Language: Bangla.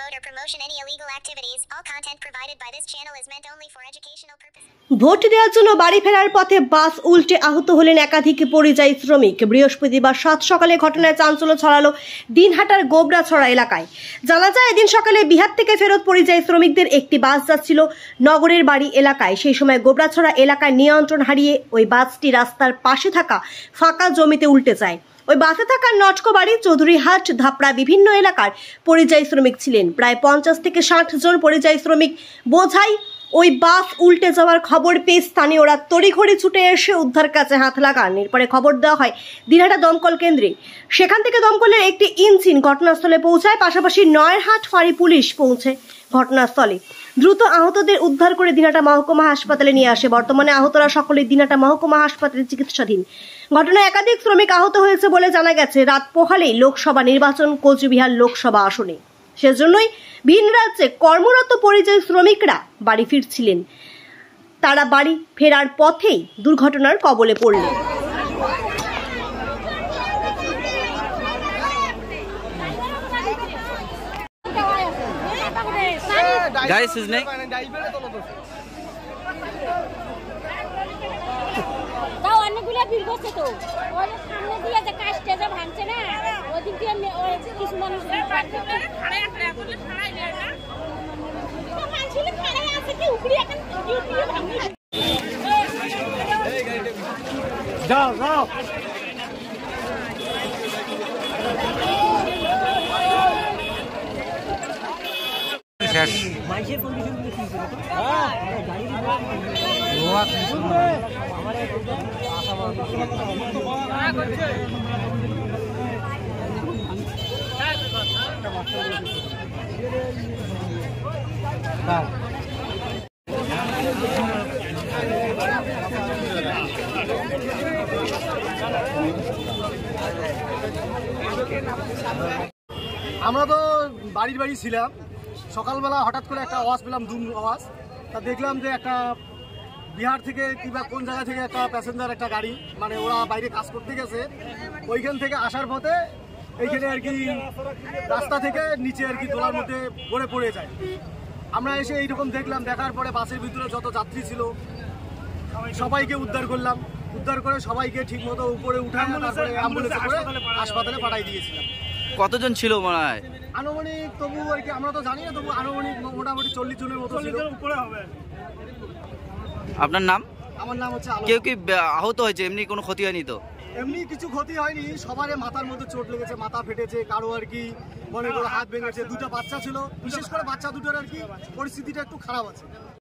promote or promotion any illegal activities. All content provided by this channel is meant only for educational purposes. Vote দেওয়ার জন্য বাড়ি ফেরার পথে বাস উল্টে আহত হলেন একাধিক পরিযায়ী শ্রমিক। বৃহস্পতিবার সাত সকালে ঘটনায় চাঞ্চল্য ছড়ালো দিনহাটার গোবরাছড়া এলাকায়। জানা যায়, এদিন সকালে বিহার থেকে ফেরত পরিযায়ী শ্রমিকদের একটি বাস যাচ্ছিল নগরের বাড়ি এলাকায়। সেই সময় গোবরাছড়া এলাকায় নিয়ন্ত্রণ হারিয়ে ওই বাসটি রাস্তার পাশে থাকা ফাঁকা জমিতে উল্টে যায়। ওই বাসে থাকা নটকোবাড়ি, চৌধুরীহাট, ধাপড়া বিভিন্ন এলাকার পরিযায়ী শ্রমিক ছিলেন। প্রায় 50 থেকে 60 জন পরিযায়ী শ্রমিক বোঝাই ওই বাস উল্টে যাওয়ার খবর পেয়ে স্থানীয়রা তড়িঘড়ি ছুটে এসে উদ্ধার কাজে হাত লাগান। এরপরে খবর দেওয়া হয় দিনহাটা দমকল কেন্দ্রে। সেখান থেকে দমকলের একটি ইঞ্জিন ঘটনাস্থলে পৌঁছায়, পাশাপাশি নয়ারহাট ফাঁড়ি পুলিশ পৌঁছে ঘটনাস্থলে। দ্রুত আহতদের উদ্ধার করে দিনহাটা মহকুমা হাসপাতালে নিয়ে আসে। বর্তমানে আহতরা সকলেই দিনহাটা মহকুমা হাসপাতালে চিকিৎসাধীন। ঘটনায় একাধিক শ্রমিক আহত হয়েছে বলে জানা গেছে। রাত পোহালেই লোকসভা নির্বাচন কোচবিহার লোকসভা আসনে, সেজন্যই ভিন রাজ্যে কর্মরত পরিযায়ী শ্রমিকরা বাড়ি ফিরছিলেন। তারা বাড়ি ফেরার পথেই দুর্ঘটনার কবলে পড়লেন। Guys, his name? তাও অনেকগুলো ভিড় করছে তো, ওই সামনে দিয়ে যে কাজটা যে ভাঙছে না, ওদিক দিয়ে ওই কিছু মানুষ যাও যাও মাইসের কন্ডিশন আমরা তো বাড়ির বাড়ি ছিলাম। সকালবেলা হঠাৎ করে একটা আওয়াজ পেলাম, দুম আওয়াজ। তা দেখলাম যে একটা বিহার থেকে কিংবা কোন জায়গা থেকে একটা প্যাসেঞ্জার একটা গাড়ি, মানে ওরা বাইরে কাজ করতে গেছে, ওইখান থেকে আসার পথে এইখানে আর কি রাস্তা থেকে নিচে আর কি দোলার মধ্যে পড়ে যায়। আমরা এসে এইরকম দেখলাম, দেখার পরে বাসের ভিতরে যত যাত্রী ছিল সবাইকে উদ্ধার করলাম। উদ্ধার করে সবাইকে ঠিক মতো উপরে উঠায় তারপরে অ্যাম্বুলেন্সে করে হাসপাতালে পাঠাই দিয়েছিলাম। কতজন ছিল মনে হয়? আনুমানিক তবু আর কি আমরা তো জানি না, তবু আনুমানিক মোটামুটি 40 জনের মতো ছিল। আপনার নাম? আমার নাম হচ্ছে আলো। কেউ কি আহত হয়েছে? এমনি কোনো ক্ষতি হয়নি তো? এমনি কিছু ক্ষতি হয়নি, সবারই মাথার মধ্যে চোট লেগেছে, মাথা ফেটেছে, কারো আর কি মনে করো হাত ভেঙেছে। দুটো বাচ্চা ছিল, বিশেষ করে বাচ্চা দুটোর আর কি পরিস্থিতিটা একটু খারাপ আছে।